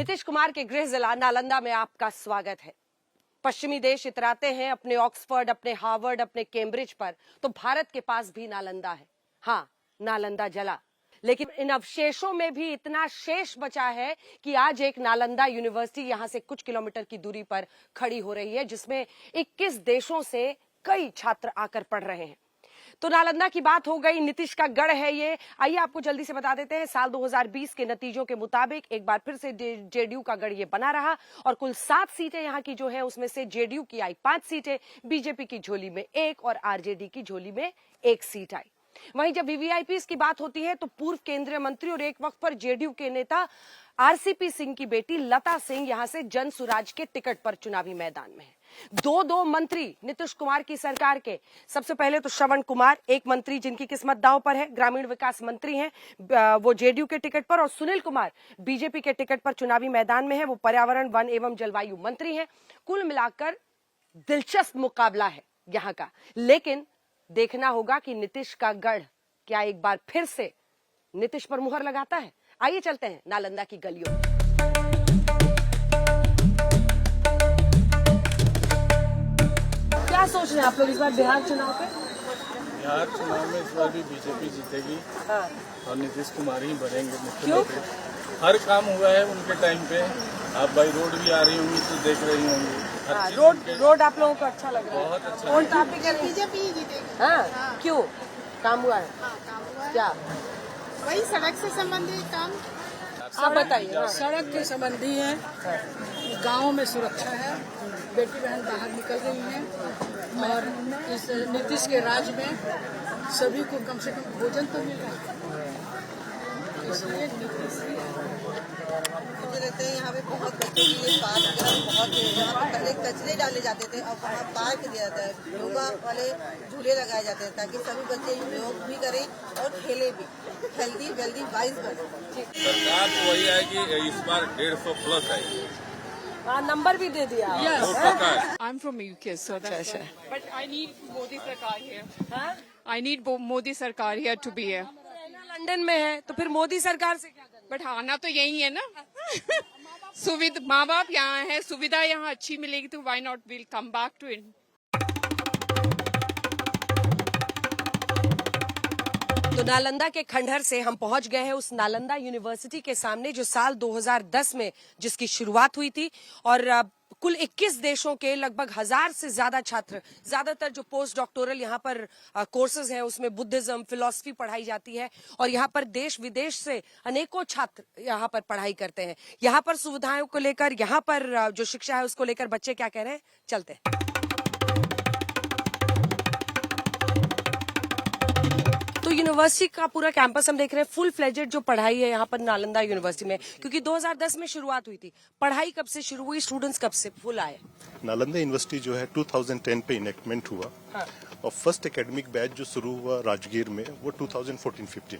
नीतीश कुमार के गृह जिला नालंदा में आपका स्वागत है। पश्चिमी देश इतराते हैं अपने ऑक्सफोर्ड, अपने हार्वर्ड, अपने कैम्ब्रिज पर, तो भारत के पास भी नालंदा है। हाँ, नालंदा जला, लेकिन इन अवशेषों में भी इतना शेष बचा है कि आज एक नालंदा यूनिवर्सिटी यहां से कुछ किलोमीटर की दूरी पर खड़ी हो रही है, जिसमें 21 देशों से कई छात्र आकर पढ़ रहे हैं। तो नालंदा की बात हो गई, नीतीश का गढ़ है ये। आइए आपको जल्दी से बता देते हैं, साल 2020 के नतीजों के मुताबिक एक बार फिर से जेडीयू का गढ़ ये बना रहा और कुल 7 सीटें यहाँ की जो है उसमें से जेडीयू की आई 5 सीटें, बीजेपी की झोली में 1 और आरजेडी की झोली में 1 सीट आई। वहीं जब वीवीआईपी की बात होती है तो पूर्व केंद्रीय मंत्री और एक वक्त पर जेडीयू के नेता आरसीपी सिंह की बेटी लता सिंह यहां से जन सुराज के टिकट पर चुनावी मैदान में है। दो मंत्री नीतीश कुमार की सरकार के, सबसे पहले तो श्रवण कुमार, एक मंत्री जिनकी किस्मत दांव पर है, ग्रामीण विकास मंत्री हैं, वो जेडीयू के टिकट पर, और सुनील कुमार बीजेपी के टिकट पर चुनावी मैदान में है, वो पर्यावरण, वन एवं जलवायु मंत्री हैं। कुल मिलाकर दिलचस्प मुकाबला है यहाँ का, लेकिन देखना होगा कि नीतीश का गढ़ क्या एक बार फिर से नीतीश पर मुहर लगाता है। आइए चलते हैं नालंदा की गलियों में। क्या सोच रहे हैं आप लोग इस बार बिहार चुनाव पे? बिहार चुनाव में इस बार भी बीजेपी जीतेगी। हाँ। और नीतीश कुमार ही बनेंगे मुख्यमंत्री। हर काम हुआ है उनके टाइम पे। आप बाई रोड भी आ रही होंगी तो देख रही होंगी। हाँ, रोड आप लोगों को अच्छा लग रहा है? बहुत अच्छा। वोट आप भी करेंगे? बीजेपी ही जीतेगी। हाँ, क्यों? काम हुआ है? हाँ, काम हुआ है। क्या? वही सड़क से संबंधित काम। आप बताइए। हाँ। सड़क के संबंधी है, गाँव में सुरक्षा है, बेटी बहन बाहर निकल रही हैं और इस नीतीश के राज में सभी को कम से कम भोजन तो मिल रहा है, इसलिए नीतीश ही है। मुझे लगता है यहाँ पे बहुत बच्चों के लिए पार्क वगैरह बहुत है। यहाँ पे पहले कचरे डाले जाते थे, अब वहाँ पार्क दिया जाता है, योगा वाले झूले लगाए जाते हैं ताकि सभी बच्चे योग भी करें और खेले भी, हेल्दी वेल्दी वाइज बने। सरकार तो वही आएगी इस बार 150 प्लस आएगी। हाँ, नंबर भी दे दिया। Yes, I'm from UK, so that's अच्छा। why. But I need Modi Sarkar here. हाँ? I need Modi Sarkar here to be here. London में है तो फिर मोदी सरकार से क्या करना? But आना तो यही है ना। सुविधा, माँ बाप यहाँ है, सुविधा यहाँ अच्छी मिलेगी तो why not we'll come back to it. तो नालंदा के खंडहर से हम पहुंच गए हैं उस नालंदा यूनिवर्सिटी के सामने जो साल 2010 में जिसकी शुरुआत हुई थी और कुल 21 देशों के लगभग 1000 से ज्यादा छात्र, ज्यादातर जो पोस्ट डॉक्टोरल यहाँ पर कोर्सेज हैं उसमें बुद्धिज्म, फिलॉसफी पढ़ाई जाती है और यहाँ पर देश विदेश से अनेकों छात्र यहाँ पर पढ़ाई करते हैं। यहाँ पर सुविधाओं को लेकर, यहाँ पर जो शिक्षा है उसको लेकर बच्चे क्या कह रहे हैं, चलते हैं। तो यूनिवर्सिटी का पूरा कैंपस हम देख रहे हैं, फुल फ्लेजेड जो पढ़ाई है यहाँ पर नालंदा यूनिवर्सिटी में, क्योंकि 2010 में शुरुआत हुई थी। पढ़ाई कब से शुरू हुई, स्टूडेंट्स कब से फुल आए? नालंदा यूनिवर्सिटी जो है 2010 पे इनेक्टमेंट हुआ। हाँ। और फर्स्ट एकेडमिक बैच जो शुरू हुआ राजगीर में वो 2014-15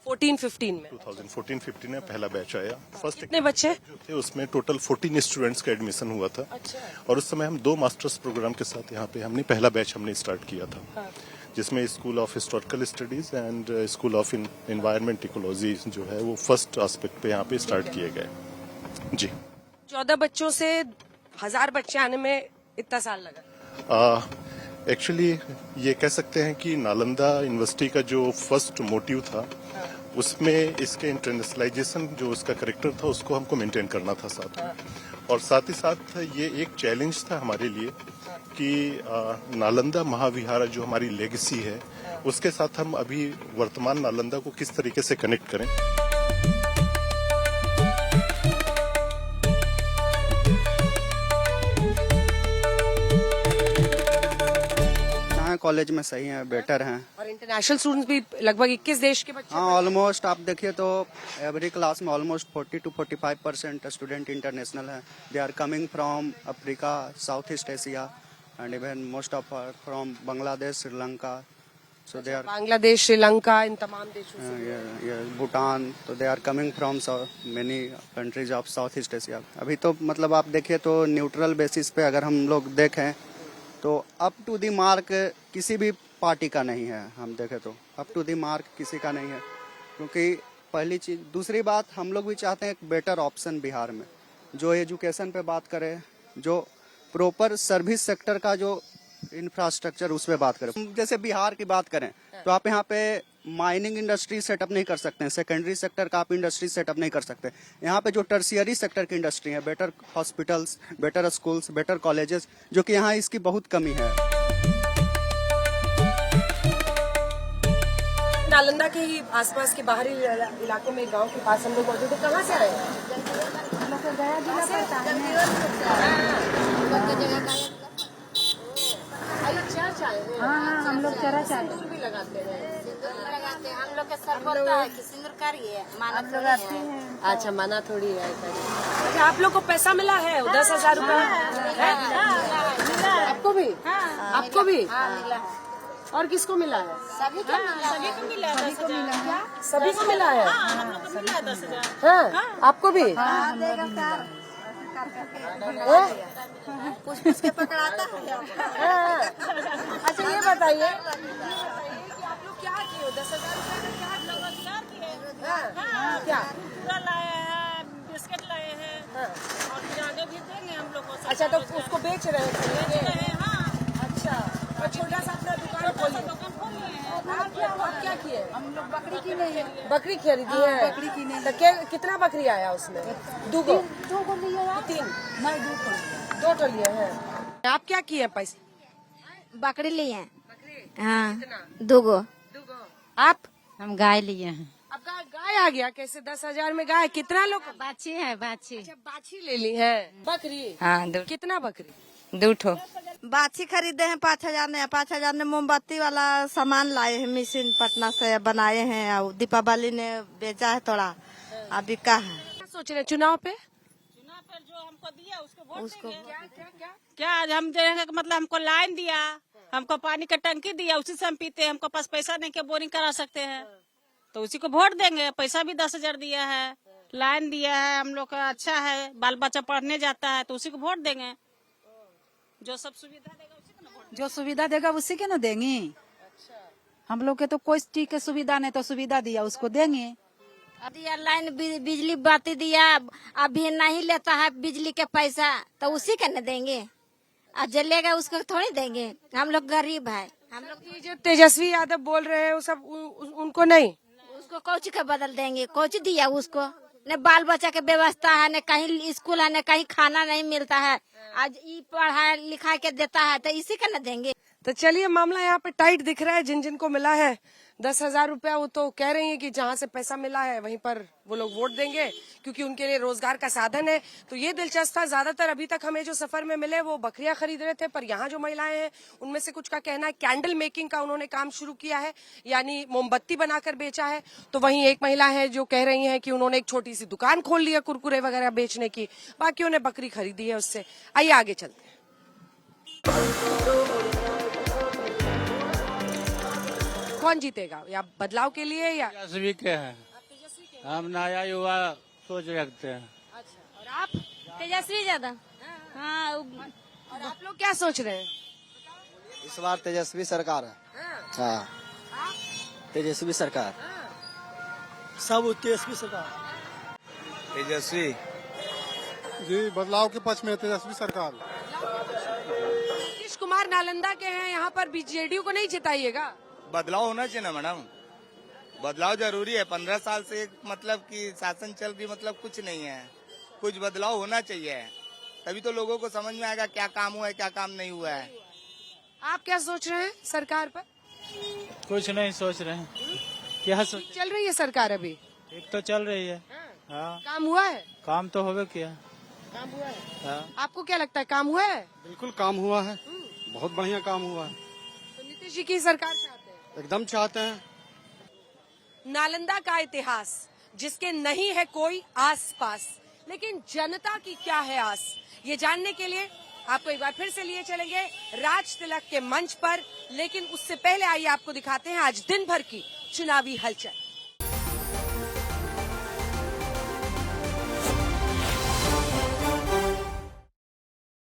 14-15 में 2014-15 में पहला बैच आया। फर्स्ट कितने बच्चे जो थे उसमें टोटल 14 स्टूडेंट्स का एडमिशन हुआ था। अच्छा। और उस समय हम 2 मास्टर्स प्रोग्राम के साथ यहाँ पे हमने पहला बैच स्टार्ट किया था। हाँ। जिसमें school of historical studies and school of environment ecology जो है वो फर्स्ट एस्पेक्ट पे यहाँ पे स्टार्ट किए गए। जी, 14 बच्चों से 1000 बच्चे आने में इतना साल लगा? एक्चुअली ये कह सकते हैं कि नालंदा यूनिवर्सिटी का जो फर्स्ट मोटिव था उसमें इसके इंटरनेशनलाइजेशन जो उसका करेक्टर था उसको हमको मेंटेन करना था साथ में। और साथ ही साथ ये एक चैलेंज था हमारे लिए कि नालंदा महाविहार जो हमारी लेगेसी है उसके साथ हम अभी वर्तमान नालंदा को किस तरीके से कनेक्ट करें। कॉलेज में सही हैं, बेटर हैं। और इंटरनेशनल स्टूडेंट्स भी लगभग 21 देश के बच्चे? हाँ, ऑलमोस्ट आप देखिए तो एवरी क्लास में ऑलमोस्ट 40 to 45% स्टूडेंट इंटरनेशनल हैं। They are coming from Africa, south east Asia and even most of from Bangladesh, Sri Lanka. So they are Bangladesh, Sri Lanka, इन तमाम देशों से, भूटान, तो they are coming from many countries of south east Asia. अभी तो मतलब आप देखिए तो न्यूट्रल बेसिस पे अगर हम लोग देखें तो अप टू दी मार्क किसी भी पार्टी का नहीं है। हम देखें तो अप टू दी मार्क किसी का नहीं है, क्योंकि पहली चीज। दूसरी बात, हम लोग भी चाहते हैं एक बेटर ऑप्शन बिहार में। जो एजुकेशन पे बात करें, जो प्रॉपर सर्विस सेक्टर का जो इंफ्रास्ट्रक्चर उस पे बात करें। जैसे बिहार की बात करें तो आप यहाँ पे माइनिंग इंडस्ट्री सेटअप नहीं कर सकते हैं, सेकेंडरी सेक्टर का आप इंडस्ट्री सेटअप नहीं कर सकते। यहाँ पे जो टर्शियरी सेक्टर की इंडस्ट्री है, better hospitals, better schools, better colleges, जो कि यहाँ इसकी बहुत कमी है। नालंदा के ही आसपास के बाहरी इलाके में गांव के पास हम लोग मौजूद हैं। कहाँ से आए हैं? चर्च आए हैं। हाँ, हम लोग चर्च आए सिंदूर भी लगाते हैं। लगाते हैं हम लोग के सर बोलता है कि सिंदूर करिए, माना लगाते हैं। अच्छा, माना थोड़ी है। अच्छा, आप लोग को पैसा मिला है 10,000 रुपए? आपको भी? आपको भी? और किसको मिला है? सभी को मिला है। सभी को मिला है। हाँ, आपको भी? पूछ के पकड़ाता है। अच्छा, ये बताइए कि आप लोग क्या किए? 10,000 रुपए क्या पूरा लाए हैं, बिस्किट लाए हैं और फिर आगे भी देंगे हम लोग को। अच्छा, तो उसको बेच रहे हैं? हाँ। अच्छा, और छोटा सा अपना दुकान खोलिए। आप क्या किए? हम लोग बकरी किने हैं। बकरी खरीदी है? बकरी किने। तो कितना बकरी आया उसमें? दो को लिए आप? 3? नहीं, 2 तो लिए हैं। आप क्या किए पैसे? बकरी लिए हैं। हाँ, 2 आप? हम गाय लिए हैं। अब गाय आ गया कैसे? 10,000 में गाय? कितना लोग? बाछी है, बाछी। अच्छा, बाछी ले ली है। बकरी? हाँ, कितना बकरी? 2 ठो। बाछी खरीदे हैं 5,000 में। 5,000 में मोमबत्ती वाला सामान लाए हैं, मशीन पटना से बनाए हैं। और दीपावली ने बेचा है थोड़ा, अब बिका है। क्या सोच रहे हैं चुनाव पे? जो हमको दिया उसको क्या आज हम देंगे? मतलब हमको लाइन दिया, हमको पानी का टंकी दिया, उसी से हम पीते हैं। हमको पास पैसा नहीं के बोरिंग करा सकते हैं, तो उसी को वोट देंगे। पैसा भी 10,000 दिया है, लाइन दिया है, हम लोग का अच्छा है, बाल बच्चा पढ़ने जाता है, तो उसी को वोट देंगे। जो सब सुविधा देगा उसी को ना वोट। जो सुविधा देगा उसी के ना देंगे। हम लोग के तो कोई चीज की सुविधा नहीं, तो सुविधा दिया उसको देंगे। दिया लाइन बिजली बाती दिया, अभी नहीं लेता है बिजली के पैसा, तो उसी के न देंगे। अब जलेगा उसको थोड़ी देंगे, हम लोग गरीब है। हम लोग ये जो तेजस्वी यादव बोल रहे हैं वो सब उनको नहीं, उसको कौची के बदल देंगे? कौची दिया उसको? न बाल बच्चा के व्यवस्था है, न कहीं स्कूल है, न कहीं खाना नहीं मिलता है। आज ई पढ़ाई लिखा के देता है, तो इसी का न देंगे। तो चलिए, मामला यहाँ पे टाइट दिख रहा है। जिन जिन को मिला है 10,000 रुपया, वो तो कह रही है कि जहाँ से पैसा मिला है वहीं पर वो लोग वोट देंगे, क्योंकि उनके लिए रोजगार का साधन है। तो ये दिलचस्प था। ज्यादातर अभी तक हमें जो सफर में मिले वो बकरियां खरीद रहे थे, पर यहाँ जो महिलाएं हैं उनमें से कुछ का कहना है कैंडल मेकिंग का उन्होंने काम शुरू किया है, यानी मोमबत्ती बनाकर बेचा है। तो वहीं एक महिला है जो कह रही है कि उन्होंने एक छोटी सी दुकान खोल ली है कुरकुरे वगैरह बेचने की, बाकियों ने बकरी खरीदी है उससे। आइए आगे चलते हैं। कौन जीतेगा, या बदलाव के लिए या? तेजस्वी के हैं। हम नया युवा सोच रखते हैं। अच्छा, और आप? तेजस्वी ज्यादा। हाँ, और आप लोग क्या सोच रहे हैं? इस बार तेजस्वी सरकार है। हाँ, तेजस्वी सरकार। सब तेजस्वी सरकार। तेजस्वी जी, बदलाव के पक्ष में तेजस्वी सरकार। नीतीश कुमार नालंदा के हैं, यहाँ पर बीजेडीयू को नहीं जिताइएगा? बदलाव होना चाहिए ना मैडम, बदलाव जरूरी है। 15 साल से मतलब कि शासन चल रही, मतलब कुछ नहीं है। कुछ बदलाव होना चाहिए, तभी तो लोगों को समझ में आएगा क्या काम हुआ है, क्या काम नहीं हुआ है। आप क्या सोच रहे हैं सरकार पर? कुछ नहीं सोच रहे हैं। क्या सोच? चल रही है सरकार अभी? ठीक तो चल रही है। हाँ, काम हुआ है? काम तो होगा किया। काम हुआ है। हाँ। आपको क्या लगता है, काम हुआ है? बिल्कुल काम हुआ है, बहुत बढ़िया काम हुआ है। तो नीतीश जी की सरकार चाहते हैं? एकदम चाहते हैं। नालंदा का इतिहास जिसके नहीं है कोई आस पास, लेकिन जनता की क्या है आस, ये जानने के लिए आपको एक बार फिर से लिए चलेंगे राज तिलक के मंच पर। लेकिन उससे पहले आइए आपको दिखाते हैं आज दिन भर की चुनावी हलचल।